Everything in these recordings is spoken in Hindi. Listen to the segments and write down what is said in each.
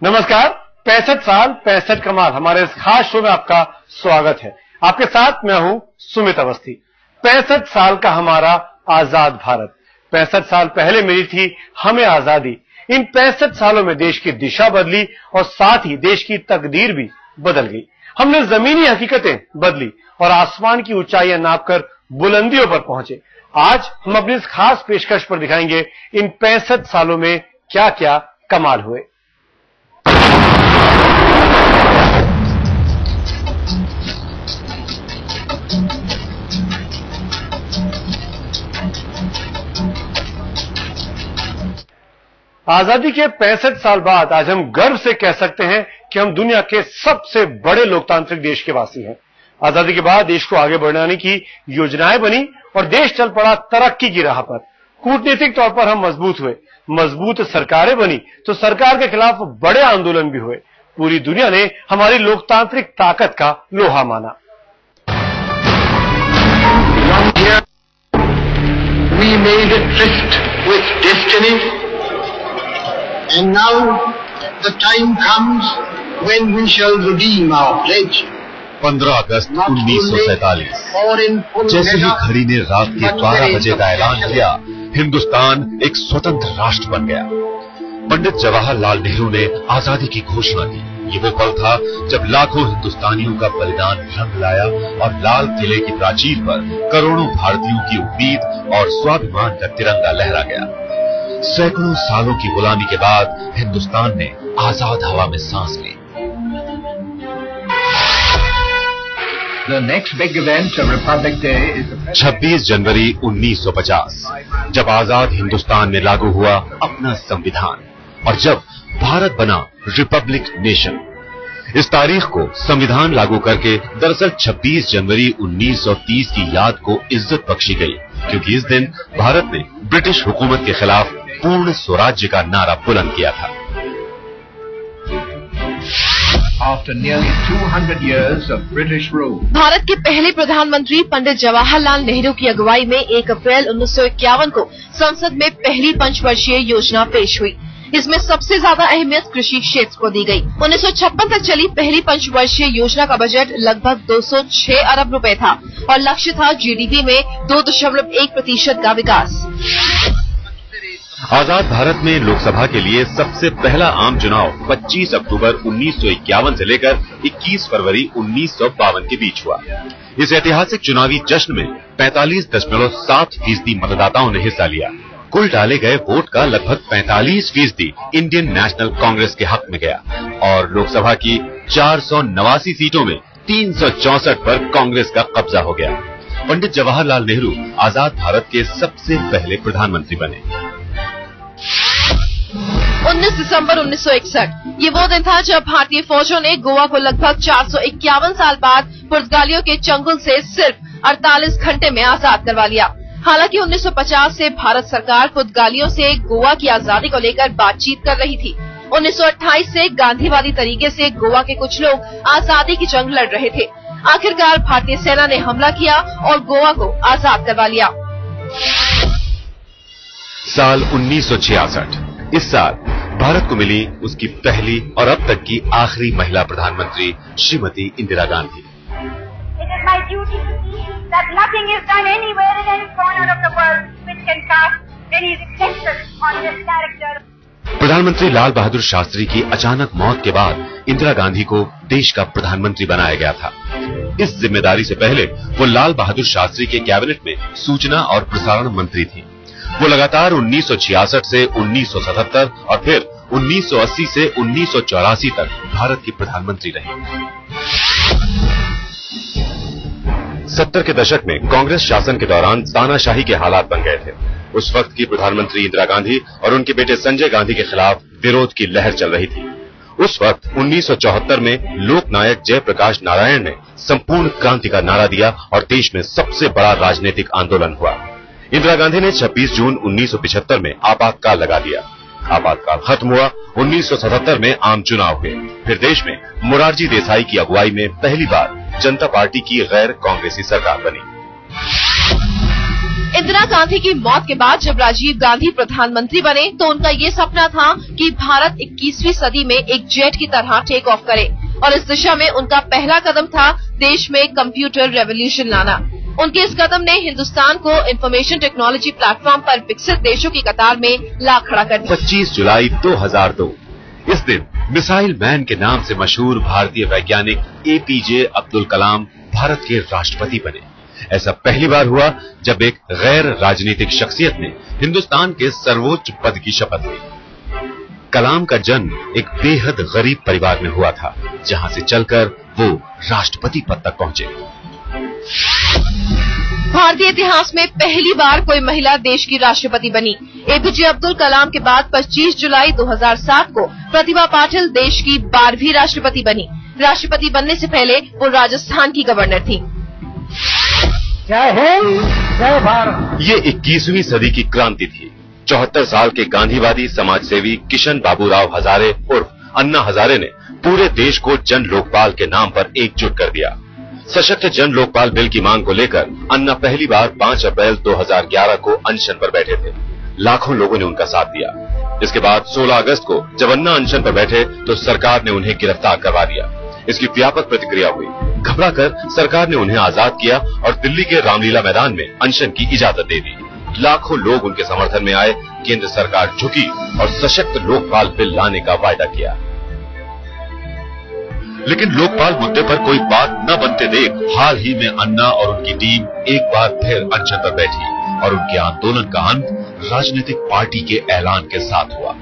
नमस्कार, 65 साल 65 कमाल हमारे इस खास शो में आपका स्वागत है। आपके साथ मैं हूं सुमित अवस्थी। 65 साल का हमारा आजाद भारत, 65 साल पहले मिली थी हमें आजादी। इन 65 सालों में देश की दिशा बदली और साथ ही देश की तकदीर भी बदल गई। हमने जमीनी हकीकतें बदली और आसमान की ऊंचाइयां नापकर बुलंदियों पर पहुंचे। आज हम अपनी इस खास पेशकश पर दिखाएंगे इन 65 सालों में क्या क्या कमाल हुए। आजादी के 65 साल बाद आज हम गर्व से कह सकते हैं कि हम दुनिया के सबसे बड़े लोकतांत्रिक देश के वासी हैं। आजादी के बाद देश को आगे बढ़ाने की योजनाएं बनी और देश चल पड़ा तरक्की की राह पर। कूटनीतिक तौर पर हम मजबूत हुए, मजबूत सरकारें बनी तो सरकार के खिलाफ बड़े आंदोलन भी हुए। पूरी दुनिया ने हमारी लोकतांत्रिक ताकत का लोहा माना। We made a tryst with destiny, and now the time comes when we shall redeem our pledge. 15 अगस्त 1947 जैसे ही घड़ी ने रात के 12 बजे का ऐलान किया, हिंदुस्तान एक स्वतंत्र राष्ट्र बन गया। पंडित जवाहरलाल नेहरू ने आजादी की घोषणा की। ये वो पल था जब लाखों हिंदुस्तानियों का बलिदान रंग लाया और लाल किले की प्राचीर पर करोड़ों भारतीयों की उम्मीद और स्वाभिमान का तिरंगा लहरा गया। सैकड़ों सालों की गुलामी के बाद हिंदुस्तान ने आजाद हवा में सांस ली। The next big event of Republic Day is 26 जनवरी 1950 जब आजाद हिंदुस्तान में लागू हुआ अपना संविधान और जब भारत बना रिपब्लिक नेशन। इस तारीख को संविधान लागू करके दरअसल 26 जनवरी 1930 की याद को इज्जत बख्शी गई, क्योंकि इस दिन भारत ने ब्रिटिश हुकूमत के खिलाफ पूर्ण स्वराज्य का नारा बुलंद किया था। after nearly 200 years of British rule. Bharat के पहले प्रधानमंत्री पंडित जवाहरलाल नेहरू की अगुवाई में 1 अप्रैल 1951 को संसद में पहली पंचवर्षीय योजना पेश हुई। इसमें सबसे ज्यादा अहमियत कृषि क्षेत्र को दी गई। 1956 तक चली पहली पंचवर्षीय योजना का बजट लगभग 206 अरब रुपए था और लक्ष्य था जीडीपी में 2.1% का विकास। आजाद भारत में लोकसभा के लिए सबसे पहला आम चुनाव 25 अक्टूबर 1951 से लेकर 21 फरवरी 1952 के बीच हुआ। इस ऐतिहासिक चुनावी जश्न में 45.7% मतदाताओं ने हिस्सा लिया। कुल डाले गए वोट का लगभग 45% इंडियन नेशनल कांग्रेस के हक में गया और लोकसभा की 489 सीटों में 364 पर कांग्रेस का कब्जा हो गया। पंडित जवाहरलाल नेहरू आजाद भारत के सबसे पहले प्रधानमंत्री बने। 19 दिसंबर 1961 ये वो दिन था जब भारतीय फौजों ने गोवा को लगभग 451 साल बाद पुर्तगालियों के चंगुल से सिर्फ 48 घंटे में आजाद करवा लिया। हालांकि 1950 से भारत सरकार पुर्तगालियों से गोवा की आजादी को लेकर बातचीत कर रही थी। 1928 से गांधीवादी तरीके से गोवा के कुछ लोग आजादी की जंग लड़ रहे थे। आखिरकार भारतीय सेना ने हमला किया और गोवा को आजाद करवा लिया। साल 1966 इस साल भारत को मिली उसकी पहली और अब तक की आखिरी महिला प्रधानमंत्री Shrimati Indira Gandhi. It is my duty to see that nothing is done anywhere in any corner of the world which can cast any reflection on this character. प्रधानमंत्री लाल बहादुर शास्त्री की अचानक मौत के बाद इंदिरा गांधी को देश का प्रधानमंत्री बनाया गया था। इस जिम्मेदारी से पहले वो लाल बहादुर शास्त्री के कैबिनेट में सूचना और प्रसारण मंत्री थी। वो लगातार 1966 से 1977 और फिर 1980 से 1984 तक भारत की प्रधानमंत्री रही। 70 के दशक में कांग्रेस शासन के दौरान तानाशाही के हालात बन गए थे। उस वक्त की प्रधानमंत्री इंदिरा गांधी और उनके बेटे संजय गांधी के खिलाफ विरोध की लहर चल रही थी। उस वक्त 1974 में लोकनायक जयप्रकाश नारायण ने संपूर्ण क्रांति का नारा दिया और देश में सबसे बड़ा राजनीतिक आंदोलन हुआ। इंदिरा गांधी ने 26 जून 1975 में आपातकाल लगा दिया। आपातकाल खत्म हुआ। 1977 में आम चुनाव हुए। फिर देश में मोरारजी देसाई की अगुवाई में पहली बार जनता पार्टी की गैर कांग्रेसी सरकार बनी। इंदिरा गांधी की मौत के बाद जब राजीव गांधी प्रधानमंत्री बने तो उनका ये सपना था कि भारत 21वीं सदी में एक जेट की तरह टेक ऑफ करे और इस दिशा में उनका पहला कदम था देश में कंप्यूटर रेवोल्यूशन लाना। उनके इस कदम ने हिंदुस्तान को इंफॉर्मेशन टेक्नोलॉजी प्लेटफॉर्म पर विकसित देशों की कतार में ला खड़ा कर दिया। 25 जुलाई 2002 इस दिन मिसाइल मैन के नाम से मशहूर भारतीय वैज्ञानिक एपीजे अब्दुल कलाम भारत के राष्ट्रपति बने। ऐसा पहली बार हुआ जब एक गैर राजनीतिक शख्सियत ने हिंदुस्तान के सर्वोच्च पद की शपथ ली। कलाम का जन्म एक बेहद गरीब परिवार में हुआ था, जहां से चलकर वो राष्ट्रपति पद तक पहुंचे। भारतीय इतिहास में पहली बार कोई महिला देश की राष्ट्रपति बनी। एपीजे अब्दुल कलाम के बाद 25 जुलाई 2007 को प्रतिभा पाटिल देश की 12वीं राष्ट्रपति बनी। राष्ट्रपति बनने से पहले वो राजस्थान की गवर्नर थी। जय हिंद, जय भारत। ये 21वीं सदी की क्रांति थी। 74 साल के गांधीवादी समाजसेवी किशन बाबूराव हजारे उर्फ अन्ना हजारे ने पूरे देश को जन लोकपाल के नाम पर एकजुट कर दिया। सशक्त जन लोकपाल बिल की मांग को लेकर अन्ना पहली बार 5 अप्रैल 2011 को अनशन पर बैठे थे। लाखों लोगों ने उनका साथ दिया। इसके बाद 16 अगस्त को जब अन्ना अनशन पर बैठे तो सरकार ने उन्हें गिरफ्तार करवा दिया। इसकी व्यापक प्रतिक्रिया हुई। घबराकर सरकार ने उन्हें आजाद किया और दिल्ली के रामलीला मैदान में अनशन की इजाजत दे दी। लाखों लोग उनके समर्थन में आए। केंद्र सरकार झुकी और सशक्त लोकपाल बिल लाने का वायदा किया। लेकिन लोकपाल मुद्दे पर कोई बात न बनते देख हाल ही में अन्ना और उनकी टीम एक बार फिर अनशन पर बैठी और उनके आंदोलन का अंत राजनीतिक पार्टी के ऐलान के साथ हुआ।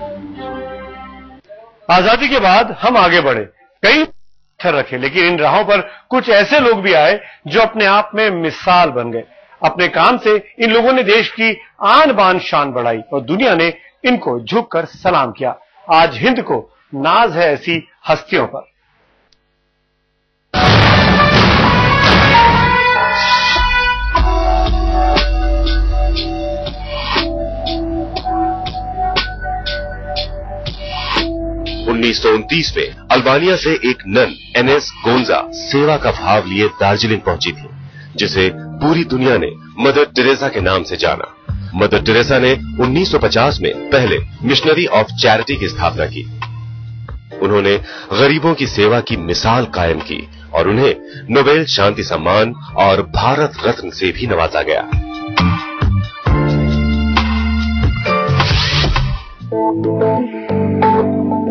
आजादी के बाद हम आगे बढ़े, कई पत्थर रखे, लेकिन इन राहों पर कुछ ऐसे लोग भी आए जो अपने आप में मिसाल बन गए। अपने काम से इन लोगों ने देश की आन बान शान बढ़ाई और दुनिया ने इनको झुककर सलाम किया। आज हिंद को नाज है ऐसी हस्तियों पर। उन्नीस में अल्बानिया से एक नन एनएस गोंजा सेवा का भाव लिए दार्जिलिंग पहुंची थी, जिसे पूरी दुनिया ने मदर टेरेसा के नाम से जाना। मदर टेरेसा ने 1950 में पहले मिशनरी ऑफ चैरिटी की स्थापना की। उन्होंने गरीबों की सेवा की मिसाल कायम की और उन्हें नोबेल शांति सम्मान और भारत रत्न से भी नवाजा गया।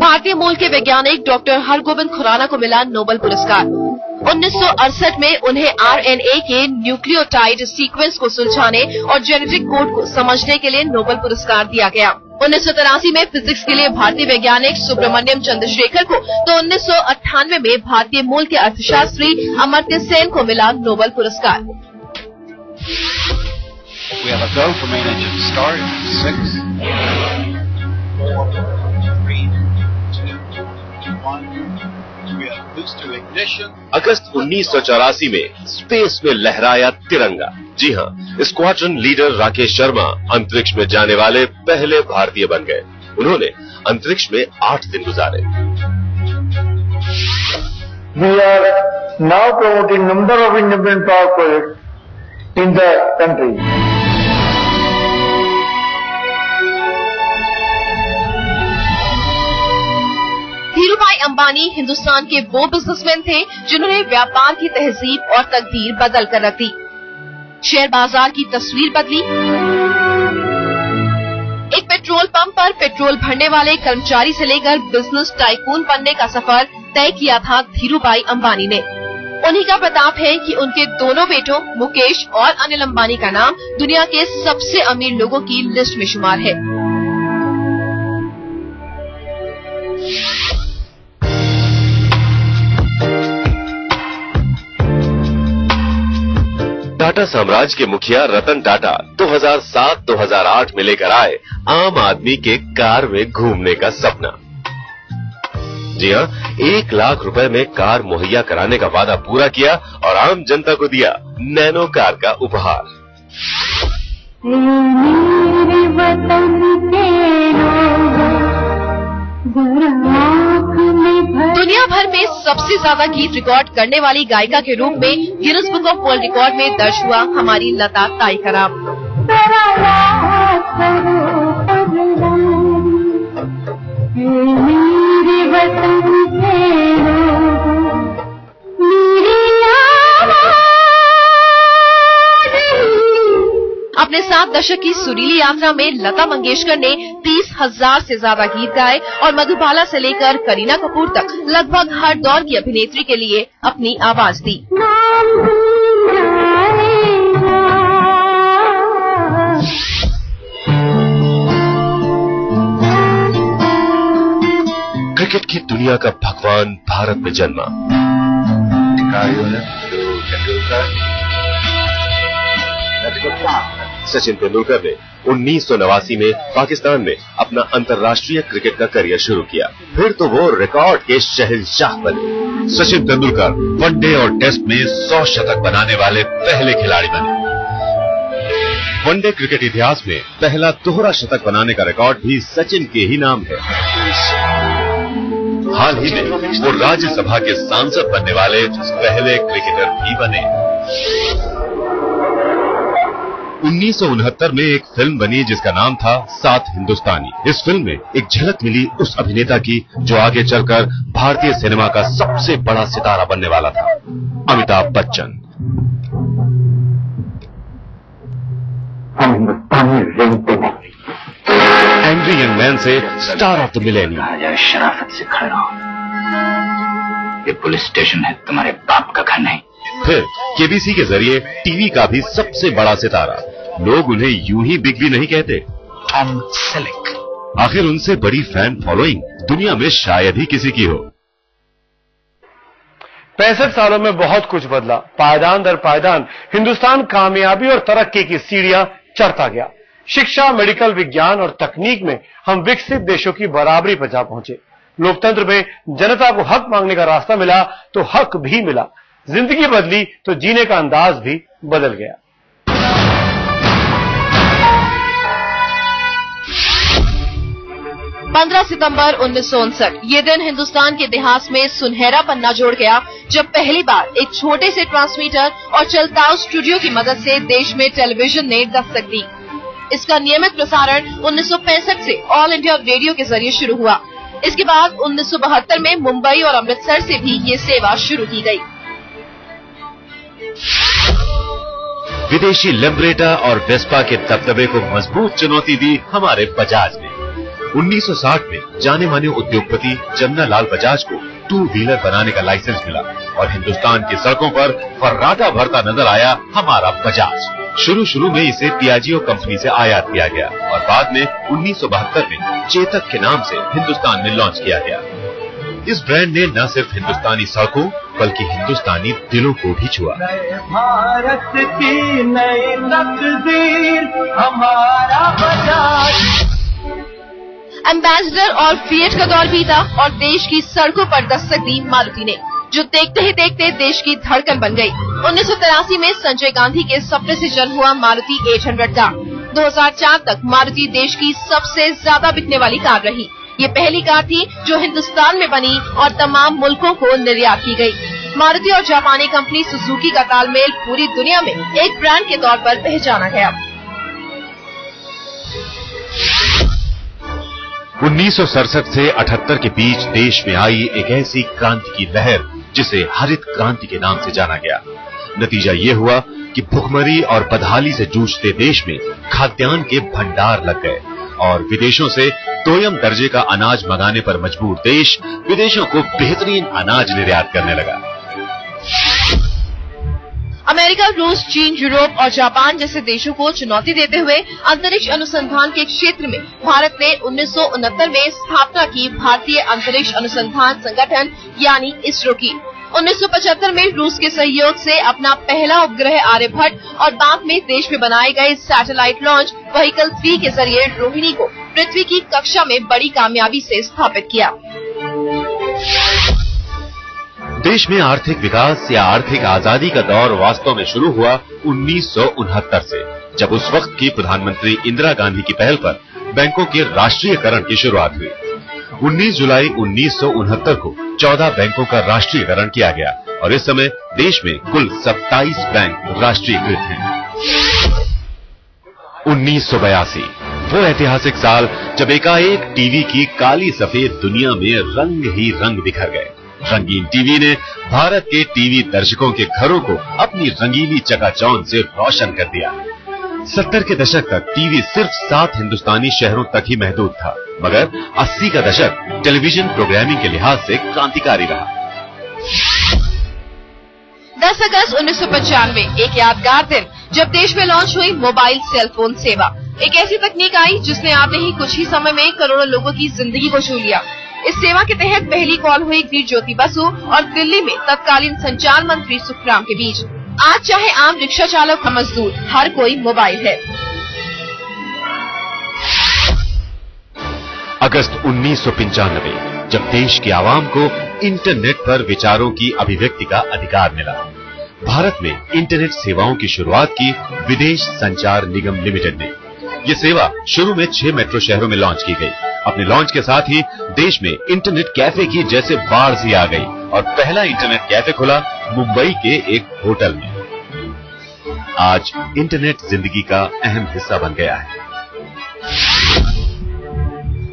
भारतीय मूल के वैज्ञानिक डॉक्टर हरगोविंद खुराना को मिला नोबेल पुरस्कार। 1968 में उन्हें आरएनए के न्यूक्लियोटाइड सीक्वेंस को सुलझाने और जेनेटिक कोड को समझने के लिए नोबेल पुरस्कार दिया गया। 1983 में फिजिक्स के लिए भारतीय वैज्ञानिक सुब्रमण्यम चंद्रशेखर को, तो 1998 में भारतीय मूल के अर्थशास्त्री अमर्त्य सेन को मिला नोबेल पुरस्कार। We have a go for main engine start. 6, 4, 3, 2, 1. We have booster ignition. अगस्त 1984 में स्पेस में लहराया तिरंगा। जी हां, स्क्वाड्रन लीडर राकेश शर्मा अंतरिक्ष में जाने वाले पहले भारतीय बन गए। उन्होंने अंतरिक्ष में 8 दिन गुजारे। We are now promoting number of independent power projects in the country. Dhirubhai Ambani Hindustan के वो बिजनेसमैन थे जिन्होंने व्यापार की तहजीब और तकदीर बदल कर रख दी। शेयर बाजार की तस्वीर बदली। एक पेट्रोल पंप पर पेट्रोल भरने वाले कर्मचारी से लेकर बिजनेस टाइकून बनने का सफर तय किया था धीरूभाई अंबानी ने। उन्हीं का प्रताप है कि उनके दोनों बेटों मुकेश और अनिल अंबानी का नाम दुनिया के सबसे अमीर लोगों की लिस्ट में शुमार है। टाटा साम्राज्य के मुखिया रतन टाटा 2007-2008 में लेकर आए आम आदमी के कार में घूमने का सपना। जी हां, 1 लाख रुपए में कार मुहैया कराने का वादा पूरा किया और आम जनता को दिया नैनो कार का उपहार। दुनिया भर में सबसे ज्यादा गीत रिकॉर्ड करने वाली गायिका के रूप में Guinness book of world record में दर्ज हुआ हमारी लता ताई का नाम। तेरा याद करो पगलानी, मेरे वतन के लोगों, मेरी आवाज़। अपने 7 दशक की सुरीली यात्रा में लता मंगेशकर ने 30,000 से ज्यादा गीत गाए और मधुबाला से लेकर करीना कपूर तक लगभग हर दौर की अभिनेत्री के लिए अपनी आवाज दी। क्रिकेट की दुनिया का भगवान भारत में जन्मा। सचिन तेंदुलकर ने 1989 में पाकिस्तान में अपना अंतर्राष्ट्रीय क्रिकेट का करियर शुरू किया। फिर तो वो रिकॉर्ड के शहंशाह बने। सचिन तेंदुलकर वनडे और टेस्ट में 100 शतक बनाने वाले पहले खिलाड़ी बने। वनडे क्रिकेट इतिहास में पहला दोहरा शतक बनाने का रिकॉर्ड भी सचिन के ही नाम है। हाल ही में वो राज्यसभा के सांसद बनने वाले पहले क्रिकेटर भी बने। 1969 में एक फिल्म बनी जिसका नाम था 7 हिंदुस्तानी। इस फिल्म में एक झलक मिली उस अभिनेता की जो आगे चलकर भारतीय सिनेमा का सबसे बड़ा सितारा बनने वाला था, Amitabh Bachchan. Angry young man से स्टार ऑफ द मिलेनियम। शराफत से खड़े रहो, ये पुलिस स्टेशन है, तुम्हारे बाप का घर नहीं। फिर केबीसी के जरिए टीवी का भी सबसे बड़ा सितारा। लोग उन्हें यूं ही बिग बी नहीं कहते, टॉम सेलिक। आखिर उनसे बड़ी फैन फॉलोइंग दुनिया में शायद ही किसी की हो। 65 सालों में बहुत कुछ बदला। पायदान दर पायदान हिंदुस्तान कामयाबी और तरक्की की सीढ़ियां चढ़ता गया। शिक्षा, मेडिकल विज्ञान और तकनीक में हम विकसित देशों की बराबरी पर जा पहुंचे। लोकतंत्र में जनता को हक मांगने का रास्ता मिला तो हक भी मिला। जिंदगी बदली तो जीने का अंदाज भी बदल गया। पंद्रह सितंबर 1959 ये दिन हिंदुस्तान के इतिहास में सुनहरा पन्ना जोड़ गया, जब पहली बार एक छोटे से ट्रांसमीटर और चलताऊ स्टूडियो की मदद से देश में टेलीविजन ने दस्तक दी। इसका नियमित प्रसारण 1965 से ऑल इंडिया रेडियो के जरिए शुरू हुआ। इसके बाद 1972 में मुंबई और अमृतसर से भी ये सेवा शुरू की गई। विदेशी लिम्ब्रेटा और वेस्पा के दबदबे को मजबूत चुनौती दी हमारे बजाज ने। 1960 में जाने माने उद्योगपति जमनालाल बजाज को 2 व्हीलर बनाने का लाइसेंस मिला और हिंदुस्तान की सड़कों पर फर्राटा भरता नजर आया हमारा बजाज। शुरू में इसे पियाजियो कंपनी से आयात किया गया और बाद में 1972 में चेतक के नाम से हिंदुस्तान में लॉन्च किया गया। इस ब्रांड ने न सिर्फ हिंदुस्तानी सड़कों बल्कि हिंदुस्तानी दिलों को भी छुआ। भारत की नई तकदीर हमारा बजाज। एम्बेसडर और फिएट का दौर भी था और देश की सड़कों पर दस्तक दी मारुति ने, जो देखते ही देखते देश की धड़कन बन गई। 1983 में संजय गांधी के सपने से जन्म हुआ मारुति 800 का 2004 तक मारुति देश की सबसे ज्यादा बिकने वाली कार रही। ये पहली कार थी जो हिंदुस्तान में बनी और तमाम मुल्कों को निर्यात की गई। मारुति और जापानी कंपनी सुजुकी का तालमेल पूरी दुनिया में एक ब्रांड के तौर पर पहचाना गया। 1967 से 78 के बीच देश में आई एक ऐसी क्रांति की लहर जिसे हरित क्रांति के नाम से जाना गया। नतीजा ये हुआ कि भुखमरी और बदहाली से जूझते देश में खाद्यान्न के भंडार लग गए और विदेशों से दोयम दर्जे का अनाज मंगाने पर मजबूर देश विदेशों को बेहतरीन अनाज निर्यात करने लगा। अमेरिका, रूस, चीन, यूरोप और जापान जैसे देशों को चुनौती देते हुए अंतरिक्ष अनुसंधान के क्षेत्र में भारत ने 1969 में स्थापना की भारतीय अंतरिक्ष अनुसंधान संगठन यानी इसरो की। 1975 में रूस के सहयोग से अपना पहला उपग्रह आर्यभट्ट और बाद में देश में बनाए गए सैटेलाइट लॉन्च व्हीकल 3 के जरिए रोहिणी को पृथ्वी की कक्षा में बड़ी कामयाबी से स्थापित किया। देश में आर्थिक विकास या आर्थिक आजादी का दौर वास्तव में शुरू हुआ 1969 से, जब उस वक्त की प्रधानमंत्री इंदिरा गांधी की पहल पर बैंकों के राष्ट्रीयकरण की शुरुआत हुई। 19 जुलाई 1969 को 14 बैंकों का राष्ट्रीयकरण किया गया और इस समय देश में कुल 27 बैंक राष्ट्रीयकृत हैं। 1982, वो ऐतिहासिक साल जब एकाएक टीवी की काली सफेद दुनिया में रंग ही रंग बिखर गए। रंगीन टीवी ने भारत के टीवी दर्शकों के घरों को अपनी रंगीली चकाचौंध से रोशन कर दिया। 70 के दशक तक टीवी सिर्फ 7 हिंदुस्तानी शहरों तक ही महदूद था, मगर 80 का दशक टेलीविजन प्रोग्रामिंग के लिहाज से क्रांतिकारी रहा। 10 अगस्त 1995 एक यादगार दिन जब देश में लॉन्च हुई मोबाइल सेल फोन सेवा। एक ऐसी तकनीक आई जिसने आते ही कुछ ही समय में करोड़ों लोगों की जिंदगी को छू लिया। इस सेवा के तहत पहली कॉल हुई गृह ज्योति बसु और दिल्ली में तत्कालीन संचार मंत्री सुखराम के बीच। आज चाहे आम रिक्शा चालक या मजदूर, हर कोई मोबाइल है। अगस्त 1995, जब देश की आवाम को इंटरनेट पर विचारों की अभिव्यक्ति का अधिकार मिला, भारत में इंटरनेट सेवाओं की शुरुआत की विदेश संचार निगम लिमिटेड ने। ये सेवा शुरू में 6 मेट्रो शहरों में लॉन्च की गई। अपने लॉन्च के साथ ही देश में इंटरनेट कैफे की जैसे बाढ़ सी आ गई और पहला इंटरनेट कैफे खुला मुंबई के एक होटल में। आज इंटरनेट जिंदगी का अहम हिस्सा बन गया है।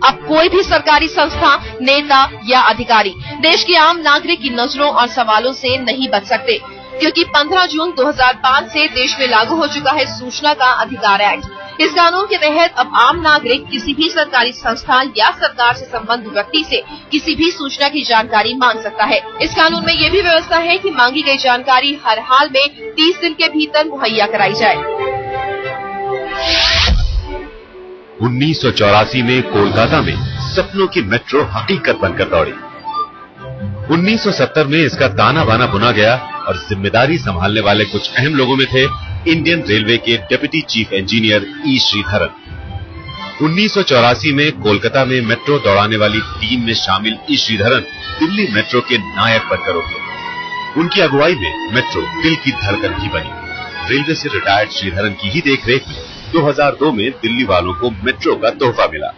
अब कोई भी सरकारी संस्था, नेता या अधिकारी देश के आम नागरिक की नजरों और सवालों से नहीं बच सकते, क्योंकि 15 जून 2005 से देश में लागू हो चुका है सूचना का अधिकार एक्ट। इस कानून के तहत अब आम नागरिक किसी भी सरकारी संस्था या सरकार से संबद्ध व्यक्ति से किसी भी सूचना की जानकारी मांग सकता है। इस कानून में ये भी व्यवस्था है कि मांगी गई जानकारी हर हाल में 30 दिन के भीतर मुहैया कराई जाए। 1984 में कोलकाता में सपनों की मेट्रो हकीकत बनकर दौड़ी। 1970 में इसका ताना बाना बुना गया और जिम्मेदारी संभालने वाले कुछ अहम लोगों में थे इंडियन रेलवे के डिप्टी चीफ इंजीनियर ई श्रीधरन। 1984 में कोलकाता में मेट्रो दौड़ाने वाली टीम में शामिल ई श्रीधरन दिल्ली मेट्रो के नायक बनकर उभरे। उनकी अगुवाई में मेट्रो दिल की धड़कन की बनी। रेलवे से रिटायर्ड श्रीधरन की ही देखरेख में 2002 में दिल्ली वालों को मेट्रो का तोहफा मिला।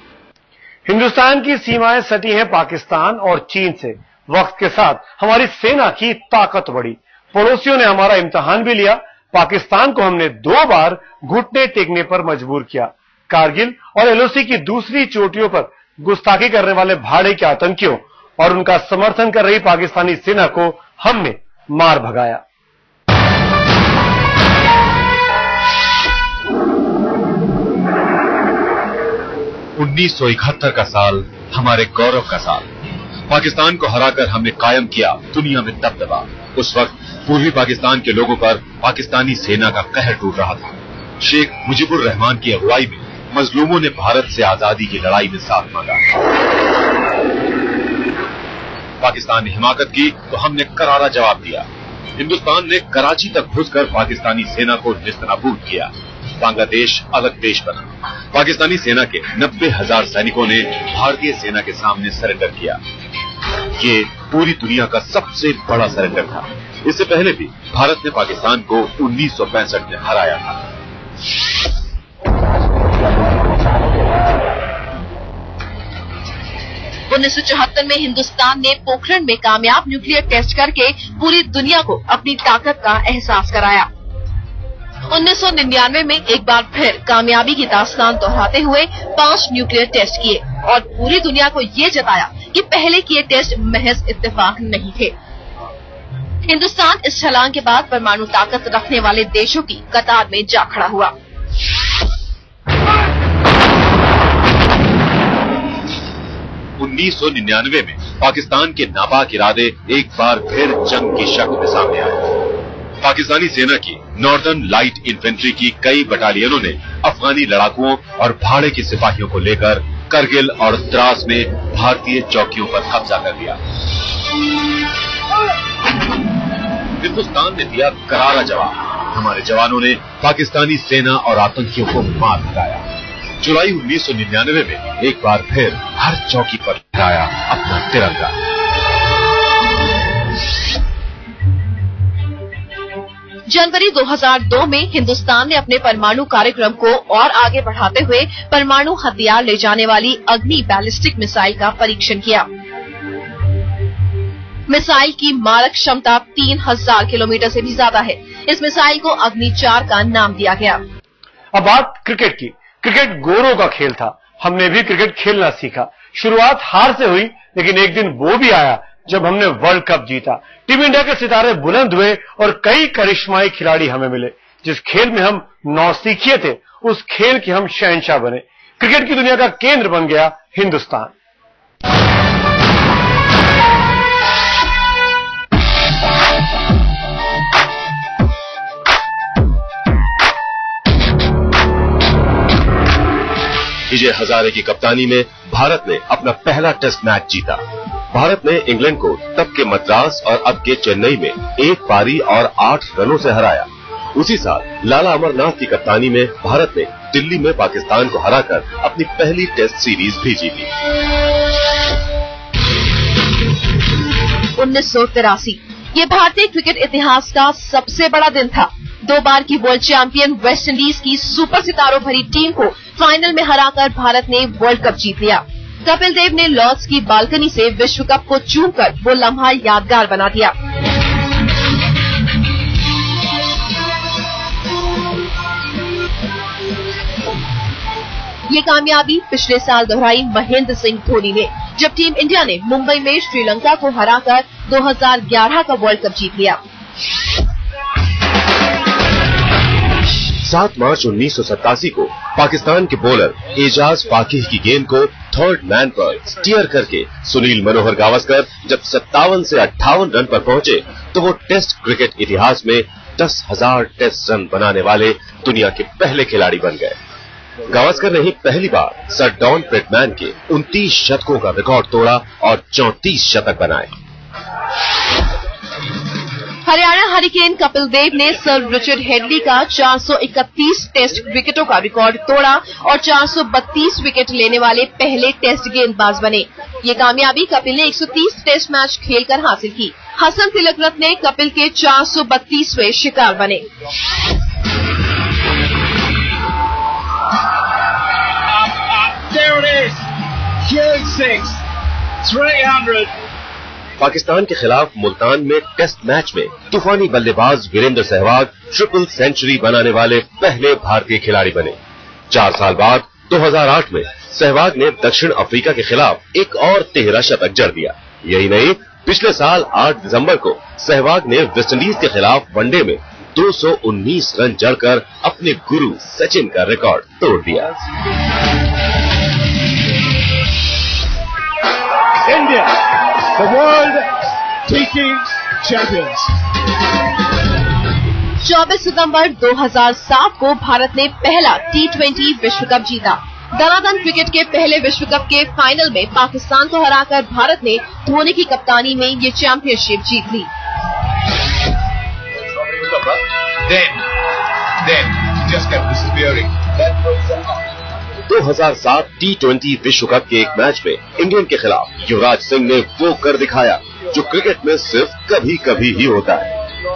हिंदुस्तान की सीमाएं सटी हैं पाकिस्तान और चीन से। वक्त के साथ हमारी सेना की ताकत बढ़ी। पड़ोसियों ने हमारा इम्तिहान भी लिया। पाकिस्तान को हमने 2 बार घुटने टेकने पर मजबूर किया। कारगिल और एलओसी की दूसरी चोटियों पर गुस्ताखी करने वाले भाड़े के आतंकियों और उनका समर्थन कर रही पाकिस्तानी सेना को हमने मार भगाया। उन्नीस 1971 का साल हमारे गौरव का साल। पाकिस्तान को हराकर हमने कायम किया दुनिया में दबदबा। उस वक्त पूर्वी पाकिस्तान के लोगों पर पाकिस्तानी सेना का कहर टूट रहा था। शेख मुजीबुर रहमान की अगुवाई में मजलूमों ने भारत से आजादी की लड़ाई में साथ मांगा। पाकिस्तान ने हिमाकत की तो हमने करारा जवाब दिया। हिंदुस्तान ने कराची तक घुसकर पाकिस्तानी सेना को निस्तनाबूद किया। बांग्लादेश अलग देश बना। पाकिस्तानी सेना के 90,000 सैनिकों ने भारतीय सेना के सामने सरेंडर किया। ये पूरी दुनिया का सबसे बड़ा सरेंडर था। इससे पहले भी भारत ने पाकिस्तान को 1965 में हराया था। उन्नीस 1974 में हिंदुस्तान ने पोखरण में कामयाब न्यूक्लियर टेस्ट करके पूरी दुनिया को अपनी ताकत का एहसास कराया। 1999 में एक बार फिर कामयाबी की दास्तान दोहराते हुए 5 न्यूक्लियर टेस्ट किए और पूरी दुनिया को ये जताया कि पहले किए टेस्ट महज इत्तेफाक नहीं थे। हिंदुस्तान इस छलांग के बाद परमाणु ताकत रखने वाले देशों की कतार में जा खड़ा हुआ। उन्नीस 1999 में पाकिस्तान के नापाक इरादे एक बार फिर जंग की शक्ल में सामने आए। पाकिस्तानी सेना की नॉर्दर्न लाइट इन्फेंट्री की कई बटालियनों ने अफगानी लड़ाकुओं और भाड़े के सिपाहियों को लेकर करगिल और द्रास में भारतीय चौकियों पर कब्जा कर लिया। हिंदुस्तान ने दिया करारा जवाब। हमारे जवानों ने पाकिस्तानी सेना और आतंकियों को मार भगाया। जुलाई 1999 में एक बार फिर हर चौकी पर लहराया अपना तिरंगा। जनवरी 2002 में हिंदुस्तान ने अपने परमाणु कार्यक्रम को और आगे बढ़ाते हुए परमाणु हथियार ले जाने वाली अग्नि बैलिस्टिक मिसाइल का परीक्षण किया। मिसाइल की मारक क्षमता 3000 किलोमीटर से भी ज्यादा है। इस मिसाइल को अग्नि 4 का नाम दिया गया। अब बात क्रिकेट की। क्रिकेट गोरों का खेल था, हमने भी क्रिकेट खेलना सीखा। शुरुआत हार से हुई, लेकिन एक दिन वो भी आया जब हमने वर्ल्ड कप जीता। टीम इंडिया के सितारे बुलंद हुए और कई करिश्माई खिलाड़ी हमें मिले। जिस खेल में हम नौसिखिए थे, उस खेल के हम शहंशाह बने। क्रिकेट की दुनिया का केंद्र बन गया हिंदुस्तान। विजय हजारे की कप्तानी में भारत ने अपना पहला टेस्ट मैच जीता। भारत ने इंग्लैंड को तब के मद्रास और अब के चेन्नई में 1 पारी और 8 रनों से हराया। उसी साल लाला अमरनाथ की कप्तानी में भारत ने दिल्ली में पाकिस्तान को हराकर अपनी पहली टेस्ट सीरीज भी जीती। 1983 ये भारतीय क्रिकेट इतिहास का सबसे बड़ा दिन था। 2 बार की वर्ल्ड चैंपियन वेस्ट इंडीज की सुपर सितारों भरी टीम को फाइनल में हराकर भारत ने वर्ल्ड कप जीत लिया। कपिल देव ने लॉर्ड्स की बालकनी से विश्व कप को चूमकर वो लम्हा यादगार बना दिया। ये कामयाबी पिछले साल दोहराई महेंद्र सिंह धोनी ने, जब टीम इंडिया ने मुंबई में श्रीलंका को हराकर 2011 का वर्ल्ड कप जीत लिया। 7 मार्च 1987 को पाकिस्तान के बॉलर एजाज फाकीह की गेंद को थर्ड मैन पर स्टीयर करके सुनील मनोहर गावस्कर जब 57 से 58 रन पर पहुंचे, तो वो टेस्ट क्रिकेट इतिहास में 10,000 टेस्ट रन बनाने वाले दुनिया के पहले खिलाड़ी बन गए। गावस्कर ने ही पहली बार सर डॉन ब्रैडमैन के 29 शतकों का रिकॉर्ड तोड़ा और 34 शतक बनाए। हरियाणा हरिकेन कपिल देव ने सर रिचर्ड हेडली का 431 टेस्ट विकेटों का रिकॉर्ड तोड़ा और 432 विकेट लेने वाले पहले टेस्ट गेंदबाज बने। ये कामयाबी कपिल ने 130 टेस्ट मैच खेलकर हासिल की। हसन तिलक रत्न ने कपिल के 432वें शिकार बने। There it is. Huge 6. 300. Pakistan के खिलाफ मुल्तान में टेस्ट मैच में तूफानी बल्लेबाज वीरेंद्र सहवाग ट्रिपल सेंचुरी बनाने वाले पहले भारतीय खिलाड़ी बने। 4 साल बाद 2008 में सहवाग ने दक्षिण अफ्रीका के खिलाफ एक और 13 शतक जड़ दिया। यही नहीं, पिछले साल 8 दिसंबर को सहवाग ने वेस्टइंडीज के खिलाफ वनडे में 219 रन जड़कर अपने गुरु सचिन का रिकॉर्ड तोड़ दिया। India, the world T20 champions. 24 सितंबर 2007 को भारत ने पहला T20 विश्व कप जीता। दनादन क्रिकेट के पहले विश्व कप के फाइनल में पाकिस्तान को हराकर भारत ने धोनी की कप्तानी में ये चैंपियनशिप जीत ली। Then, just kept disappearing. 2007 T20 विश्व कप के एक मैच में इंग्लैंड के खिलाफ युवराज सिंह ने वो कर दिखाया जो क्रिकेट में सिर्फ कभी कभी ही होता है।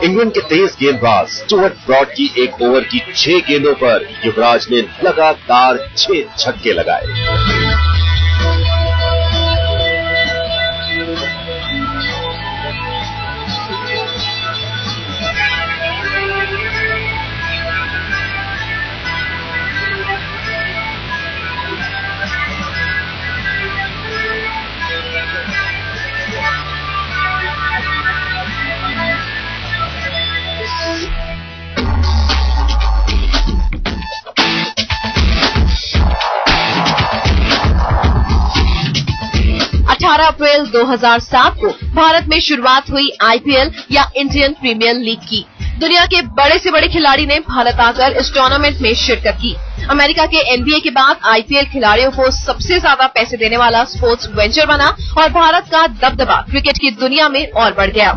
इंग्लैंड के तेज गेंदबाज स्टुअर्ट ब्रॉड की एक ओवर की 6 गेंदों पर युवराज ने लगातार 6 छक्के लगाए। अप्रैल 2007 को भारत में शुरुआत हुई आईपीएल या इंडियन प्रीमियर लीग की। दुनिया के बड़े से बड़े खिलाड़ी ने भारत आकर इस टूर्नामेंट में शिरकत की। अमेरिका के एनबीए के बाद आईपीएल खिलाड़ियों को सबसे ज्यादा पैसे देने वाला स्पोर्ट्स वेंचर बना और भारत का दबदबा क्रिकेट की दुनिया में और बढ़ गया।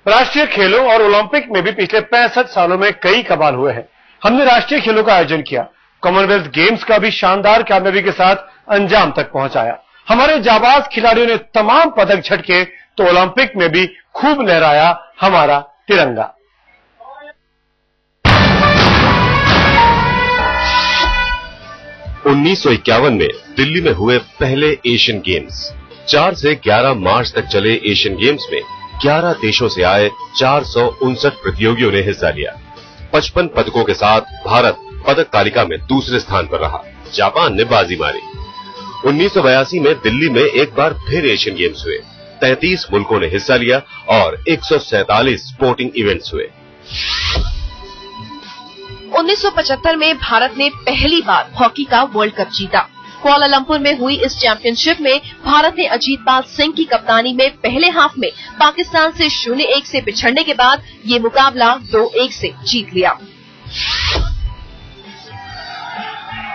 राष्ट्रीय खेलों और ओलंपिक में भी पिछले 65 सालों में कई कमाल हुए हैं। हमने राष्ट्रीय खेलों का आयोजन किया, कॉमनवेल्थ गेम्स का भी शानदार कामयाबी के साथ अंजाम तक पहुंचाया। हमारे जाबाज खिलाड़ियों ने तमाम पदक झटके तो ओलंपिक में भी खूब लहराया हमारा तिरंगा। उन्नीस में दिल्ली में हुए पहले एशियन गेम्स। 4 से 11 मार्च तक चले एशियन गेम्स में 11 देशों से आए 459 प्रतियोगियों ने हिस्सा लिया। 55 पदकों के साथ भारत पदक तालिका में दूसरे स्थान पर रहा। जापान ने बाजी मारी। 1982 में दिल्ली में एक बार फिर एशियन गेम्स हुए। 33 मुल्कों ने हिस्सा लिया और 147 स्पोर्टिंग इवेंट्स हुए। 1975 में भारत ने पहली बार हॉकी का वर्ल्ड कप जीता। कुआलालंपुर में हुई इस चैंपियनशिप में भारत ने अजीतपाल सिंह की कप्तानी में पहले हाफ में पाकिस्तान से 0-1 से पिछड़ने के बाद ये मुकाबला 2-1 से जीत लिया।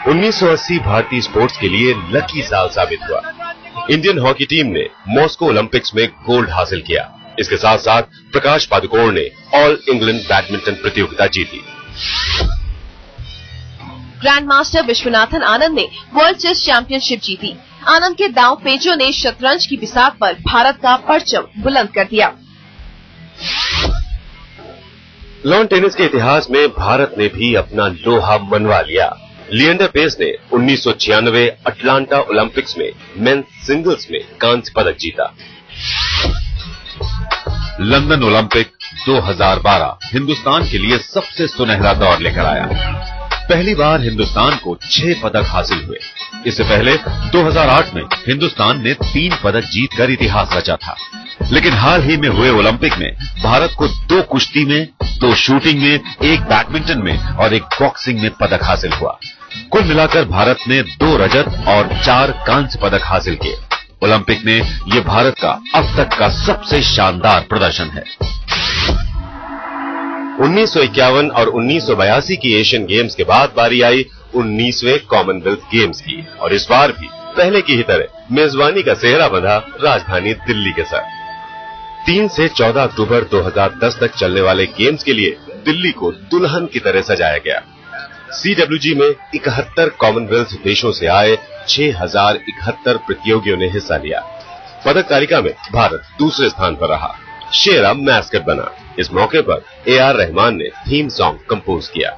1980 भारतीय स्पोर्ट्स के लिए लकी साल साबित हुआ। इंडियन हॉकी टीम ने मॉस्को ओलंपिक्स में गोल्ड हासिल किया। इसके साथ साथ प्रकाश पादुकोण ने ऑल इंग्लैंड बैडमिंटन प्रतियोगिता जीती। ग्रैंड मास्टर विश्वनाथन आनंद ने वर्ल्ड चेस चैंपियनशिप जीती। आनंद के दांव पेचों ने शतरंज की बिसात पर भारत का परचम बुलंद कर दिया। लॉन टेनिस के इतिहास में भारत ने भी अपना लोहा मनवा लिया। लिएंडर पेस ने 1996 अटलांटा ओलंपिक्स में मेंस सिंगल्स में कांस्य पदक जीता। लंदन ओलंपिक 2012 हिंदुस्तान के लिए सबसे सुनहरा दौर लेकर आया। पहली बार हिंदुस्तान को 6 पदक हासिल हुए। इससे पहले 2008 में हिंदुस्तान ने 3 पदक जीतकर इतिहास रचा था। लेकिन हाल ही में हुए ओलंपिक में भारत को 2 कुश्ती में, 2 शूटिंग में, 1 बैडमिंटन में और 1 बॉक्सिंग में पदक हासिल हुआ। कुल मिलाकर भारत ने 2 रजत और 4 कांस्य पदक हासिल किए। ओलंपिक में ये भारत का अब तक का सबसे शानदार प्रदर्शन है। 1951 और 1982 की एशियन गेम्स के बाद बारी आई 19वें कॉमनवेल्थ गेम्स की और इस बार भी पहले की ही तरह मेजबानी का सेहरा बंधा राजधानी दिल्ली के साथ। 3 से 14 अक्टूबर 2010 तक चलने वाले गेम्स के लिए दिल्ली को दुल्हन की तरह सजाया गया। CWG में 71 कॉमनवेल्थ देशों से आए 6071 प्रतियोगियों ने हिस्सा लिया। पदक तालिका में भारत दूसरे स्थान पर रहा। शेरा मैस्कट बना। इस मौके पर AR रहमान ने थीम सॉन्ग कंपोज किया।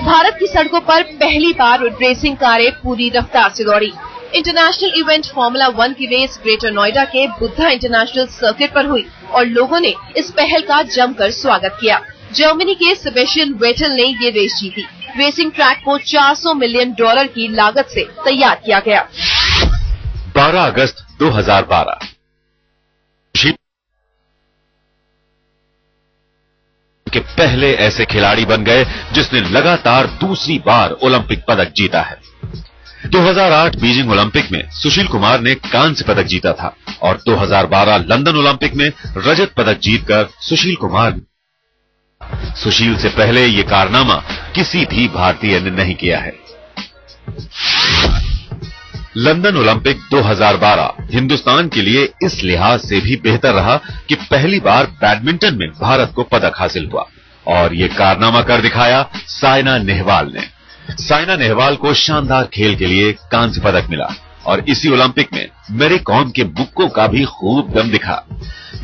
भारत की सड़कों पर पहली बार रेसिंग कारें पूरी रफ्तार से दौड़ी। इंटरनेशनल इवेंट फार्मूला 1 की रेस ग्रेटर नोएडा के बुद्धा इंटरनेशनल सर्किट पर हुई और लोगों ने इस पहल का जमकर स्वागत किया। जर्मनी के सेबेस्टियन वेटल ने ये रेस जीती। रेसिंग ट्रैक को $400 मिलियन की लागत से तैयार किया गया। 12 अगस्त 2012 के पहले ऐसे खिलाड़ी बन गए जिसने लगातार दूसरी बार ओलंपिक पदक जीता है। 2008 बीजिंग ओलंपिक में सुशील कुमार ने कांस्य पदक जीता था और 2012 लंदन ओलंपिक में रजत पदक जीतकर सुशील से पहले ये कारनामा किसी भी भारतीय ने नहीं किया है। लंदन ओलंपिक 2012 हिंदुस्तान के लिए इस लिहाज से भी बेहतर रहा कि पहली बार बैडमिंटन में भारत को पदक हासिल हुआ और ये कारनामा कर दिखाया साइना नेहवाल ने। साइना नेहवाल को शानदार खेल के लिए कांस्य पदक मिला और इसी ओलंपिक में मैरी कॉम के बुक्कों का भी खूब दम दिखा।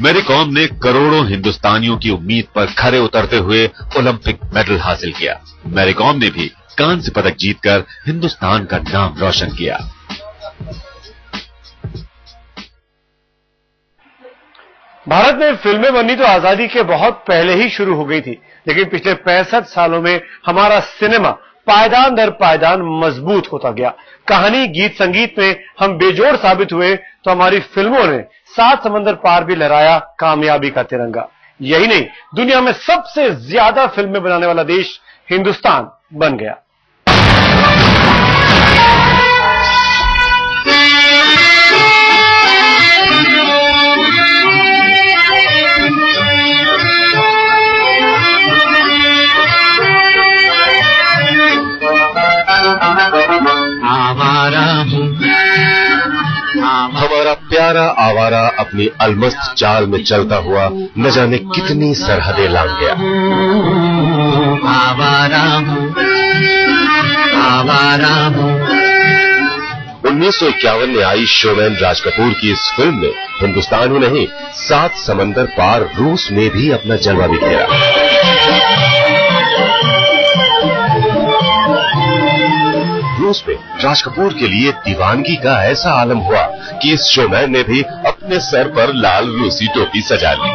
मैरी कॉम ने करोड़ों हिंदुस्तानियों की उम्मीद पर खरे उतरते हुए ओलंपिक मेडल हासिल किया। मैरी कॉम ने भी कांस्य पदक जीतकर हिंदुस्तान का नाम रोशन किया। भारत में फिल्में बननी तो आजादी के बहुत पहले ही शुरू हो गई थी, लेकिन पिछले 65 सालों में हमारा सिनेमा पायदान दर पायदान मजबूत होता गया। कहानी, गीत, संगीत में हम बेजोड़ साबित हुए तो हमारी फिल्मों ने 7 समंदर पार भी लहराया कामयाबी का तिरंगा। यही नहीं, दुनिया में सबसे ज्यादा फिल्में बनाने वाला देश हिंदुस्तान बन गया। हमारा प्यारा आवारा अपनी अलमस्त चाल में चलता हुआ न जाने कितनी सरहदें लांघ गया। आवारा हूँ, आवारा हूँ। 1951 में आई शोमैन राज कपूर की इस फिल्म ने हिंदुस्तान ही नहीं 7 समंदर पार रूस में भी अपना जलवा बिखेरा। रूस में राज कपूर के लिए दीवानगी का ऐसा आलम हुआ कि इस शोमैन ने भी अपने सर पर लाल रूसी टोपी सजा ली।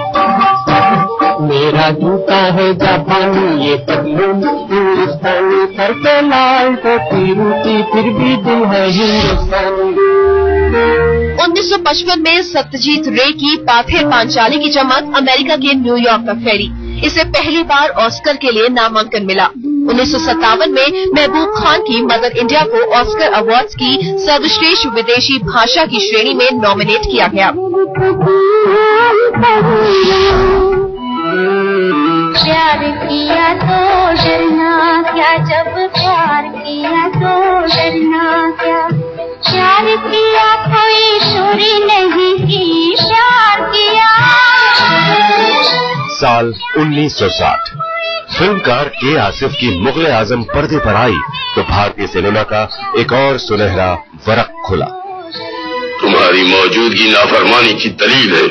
मेरा जूता है जापानी, ये पतलून हिंदुस्तानी, सर पे लाल टोपी रूटी, फिर भी दिल है हिंदुस्तानी। 1955 में सत्यजीत रे की पाथेर पांचाली की चमक अमेरिका के न्यूयॉर्क तक फैली। इसे पहली बार ऑस्कर के लिए नामांकन मिला। 1957 में महबूब खान की मदर इंडिया को ऑस्कर अवार्ड्स की सर्वश्रेष्ठ विदेशी भाषा की श्रेणी में नॉमिनेट किया गया। प्यार किया तो डरना क्या, जब प्यार किया तो डरना क्या, प्यार किया कोई चोरी नहीं की, प्यार किया। साल 1960 फिल्मकार के आसिफ की मुगल आजम पर्दे पर आई तो भारतीय सिनेमा का एक और सुनहरा वरक खुला। तुम्हारी मौजूदगी नाफरमानी की दलील है।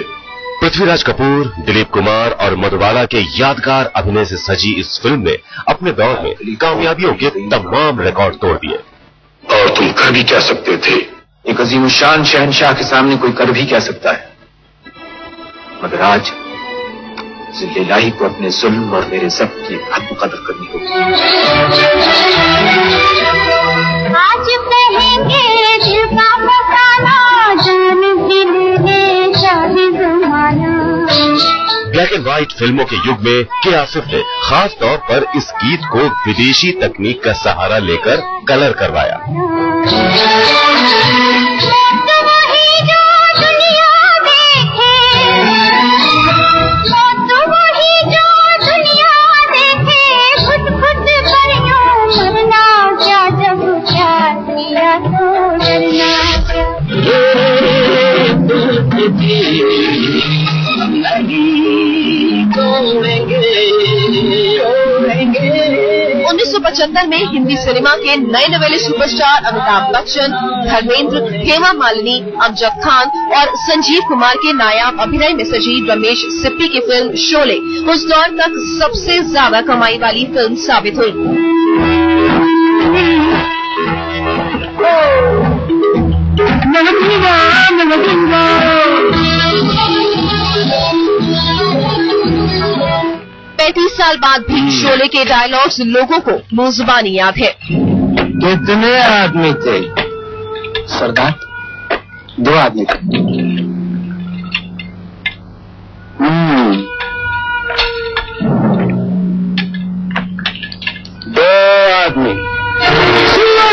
पृथ्वीराज कपूर, दिलीप कुमार और मधुबाला के यादगार अभिनय से सजी इस फिल्म ने अपने दौर में कामयाबियों के तमाम रिकॉर्ड तोड़ दिए। और तुम कर भी क्या सकते थे? एक अजीम शान शहनशाह के सामने कोई कर भी क्या सकता है, मगर आज जिल्लाही को अपने जुल्म और मेरे सब की हद कदर करनी होगी। आज कहेंगे दिल का फसाना, जान दिल ने शादी जमाना। ब्लैक एंड व्हाइट फिल्मों के युग में के आसिफ ने खास तौर पर इस गीत को विदेशी तकनीक का सहारा लेकर कलर करवाया। में हिंदी सिनेमा के नए नवेले सुपरस्टार अमिताभ बच्चन, धर्मेंद्र, हेमा मालिनी, अमजद खान और संजीव कुमार के नायाब अभिनय में सजी रमेश सिप्पी की फिल्म शोले उस दौर तक सबसे ज्यादा कमाई वाली फिल्म साबित हुई। साल बाद भी शोले के डायलॉग्स लोगों को मुंज़बानी याद है। कितने आदमी थे सरदार? 2 आदमी थे। 2 आदमी।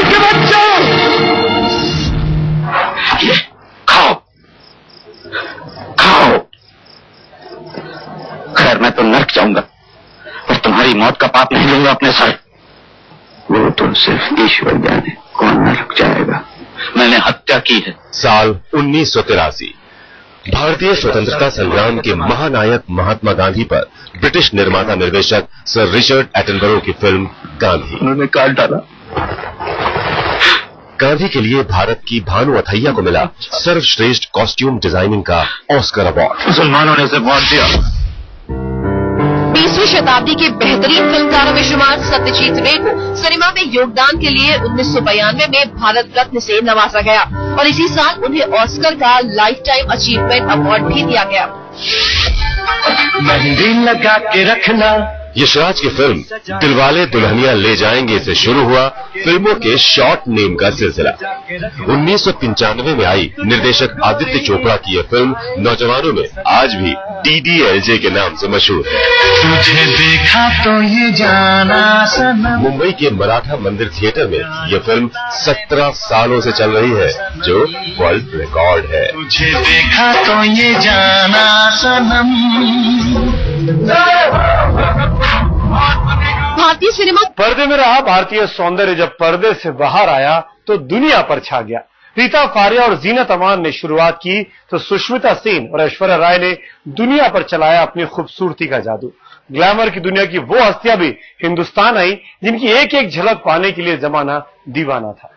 के बच्चों खाओ खाओ। खैर मैं तो नर्क जाऊंगा, पर तुम्हारी मौत का पाप नहीं लूंगा अपने सर। वो तो सिर्फ ईश्वर जाने कौन नरक जाएगा। मैंने हत्या की है। साल 1983 भारतीय स्वतंत्रता संग्राम के महानायक महात्मा गांधी पर ब्रिटिश निर्माता निर्देशक सर रिचर्ड एटनबरो की फिल्म गांधी। उन्होंने काट डाला। गांधी के लिए भारत की भानु अथैया को मिला सर्वश्रेष्ठ कॉस्ट्यूम डिजाइनिंग का ऑस्कर अवार्ड। मुसलमानों ने इसे वोट दिया। 20वीं शताब्दी के बेहतरीन फिल्मकारों में शुमार सत्यजीत रे को सिनेमा में योगदान के लिए 1992 में भारत रत्न से नवाजा गया और इसी साल उन्हें ऑस्कर का लाइफ टाइम अचीवमेंट अवार्ड भी दिया गया। मेहंदी लगा के रखना। यशराज की फिल्म दिलवाले दुल्हनिया ले जाएंगे से शुरू हुआ फिल्मों के शॉर्ट नेम का सिलसिला। 1995 में आई निर्देशक आदित्य चोपड़ा की यह फिल्म नौजवानों में आज भी DDLJ के नाम से मशहूर है। तुझे देखा तो ये जाना सनम। मुंबई के मराठा मंदिर थिएटर में यह फिल्म 17 सालों से चल रही है, जो वर्ल्ड रिकॉर्ड है। तुझे देखा तो ये जाना सनम। भारतीय सिनेमा पर्दे में रहा भारतीय सौंदर्य जब पर्दे से बाहर आया तो दुनिया पर छा गया। रीता फारिया और जीनत अमान ने शुरुआत की तो सुष्मिता सेन और ऐश्वर्या राय ने दुनिया पर चलाया अपनी खूबसूरती का जादू। ग्लैमर की दुनिया की वो हस्तियां भी हिंदुस्तान आई जिनकी एक एक झलक पाने के लिए जमाना दीवाना था।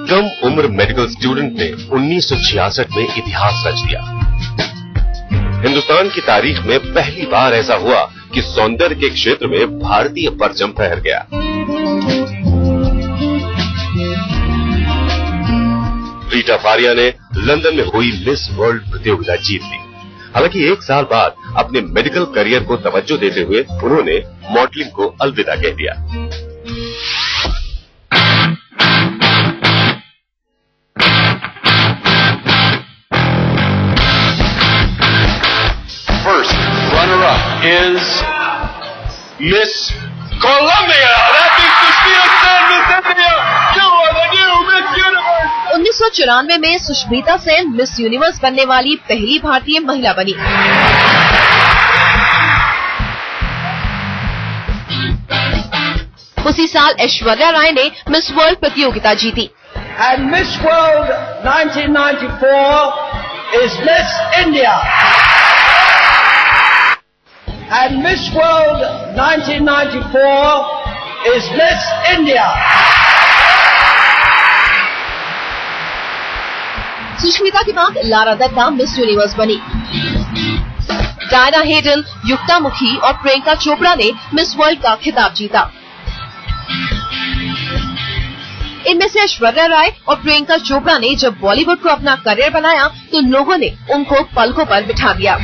कम उम्र मेडिकल स्टूडेंट ने 1966 में इतिहास रच दिया। हिंदुस्तान की तारीख में पहली बार ऐसा हुआ कि सौंदर्य के क्षेत्र में भारतीय परचम फहर गया। रीटा फारिया ने लंदन में हुई मिस वर्ल्ड प्रतियोगिता जीत ली। हालांकि 1 साल बाद अपने मेडिकल करियर को तवज्जो देते हुए उन्होंने मॉडलिंग को अलविदा कह दिया। First runner-up is Miss Colombia. That means Sushmita Sen, Miss India. You are the new Miss Universe. 1994 में सुष्मिता सेन मिस यूनिवर्स बनने वाली पहली भारतीय महिला बनी। उसी साल ऐश्वर्या राय ने मिस वर्ल्ड प्रतियोगिता जीती। And Miss World 1994 is Miss India. And Miss World 1994 is Miss India. Sushmita के बाद लारा दत्ता मिस यूनिवर्स बनी। डायना हेडन, युक्ता मुखी और प्रियंका चोपड़ा ने मिस वर्ल्ड का खिताब जीता। इनमें से ऐश्वर्या राय और प्रियंका चोपड़ा ने जब बॉलीवुड को अपना करियर बनाया तो लोगों ने उनको पलकों पर बिठा दिया।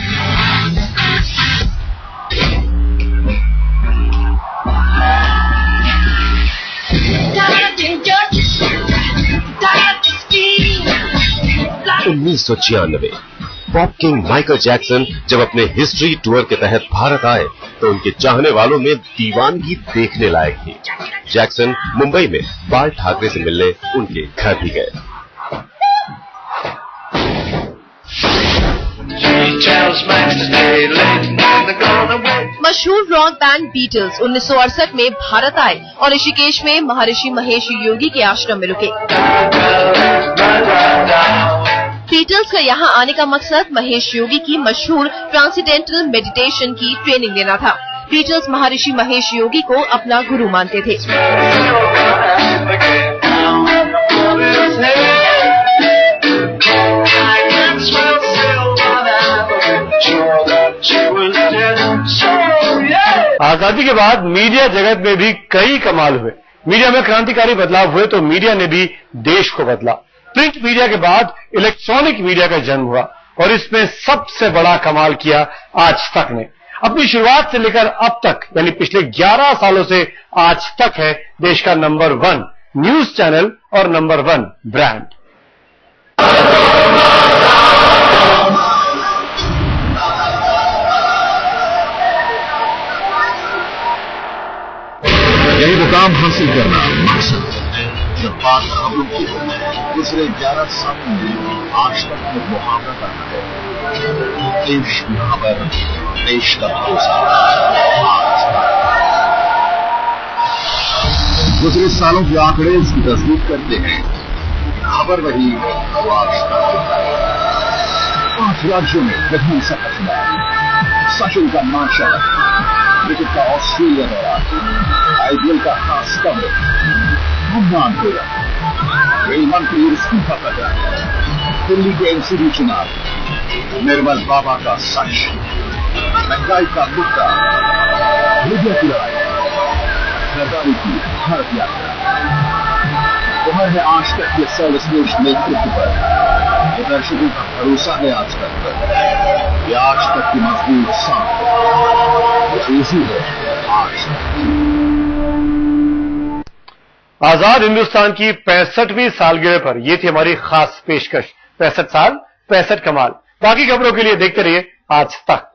उन्नीस 1996 पॉप किंग माइकल जैक्सन जब अपने हिस्ट्री टूर के तहत भारत आए तो उनके चाहने वालों में दीवानगी देखने लायक थी। जैक्सन मुंबई में बाल ठाकरे से मिलने उनके घर भी गए। मशहूर रॉक बैंड बीटल्स 1968 में भारत आए और ऋषिकेश में महर्षि महेश योगी के आश्रम में रुके। बीटल्स का यहाँ आने का मकसद महेश योगी की मशहूर ट्रांसेंडेंटल मेडिटेशन की ट्रेनिंग लेना था। बीटल्स महर्षि महेश योगी को अपना गुरु मानते थे। आजादी के बाद मीडिया जगत में भी कई कमाल हुए। मीडिया में क्रांतिकारी बदलाव हुए तो मीडिया ने भी देश को बदला। प्रिंट मीडिया के बाद इलेक्ट्रॉनिक मीडिया का जन्म हुआ और इसमें सबसे बड़ा कमाल किया आज तक ने। अपनी शुरुआत से लेकर अब तक यानी पिछले 11 सालों से आज तक है देश का नंबर 1 न्यूज चैनल और नंबर 1 ब्रांड। यही मुकाम हासिल करना मकसद जब बात खबरों की पिछले 11 सालों में आज तक में मुहावरा करना है। देश की खबर, देश का भरोसा। गुजरे सालों के आंकड़े इसकी तस्दीक करते हैं। खबर वही तो आज तक 5 राज्यों में विभिन्न सफलता, सचिन का मार्शल, क्रिकेट का ऑस्ट्रेलिया दौरा, आईपीएल का खास कवर, बुमरान तेरा, रेल मंत्री इस्तीफा कर जाए, दिल्ली के एनसीबी चुनाव, निर्मल बाबा का सच, महंगाई का मुद्दा, मीडिया की लड़ाई, सरदारी की भारत यात्रा। उम्र है आज तक के सर्वश्रेष्ठ नेतृत्व पर, दर्शकों का भरोसा है आज तक पर, ये आज तक की मजबूत साथ है आज तक। आजाद हिंदुस्तान की 65वीं सालगिरह पर यह थी हमारी खास पेशकश। 65 साल 65 कमाल। बाकी खबरों के लिए देखते रहिए आज तक।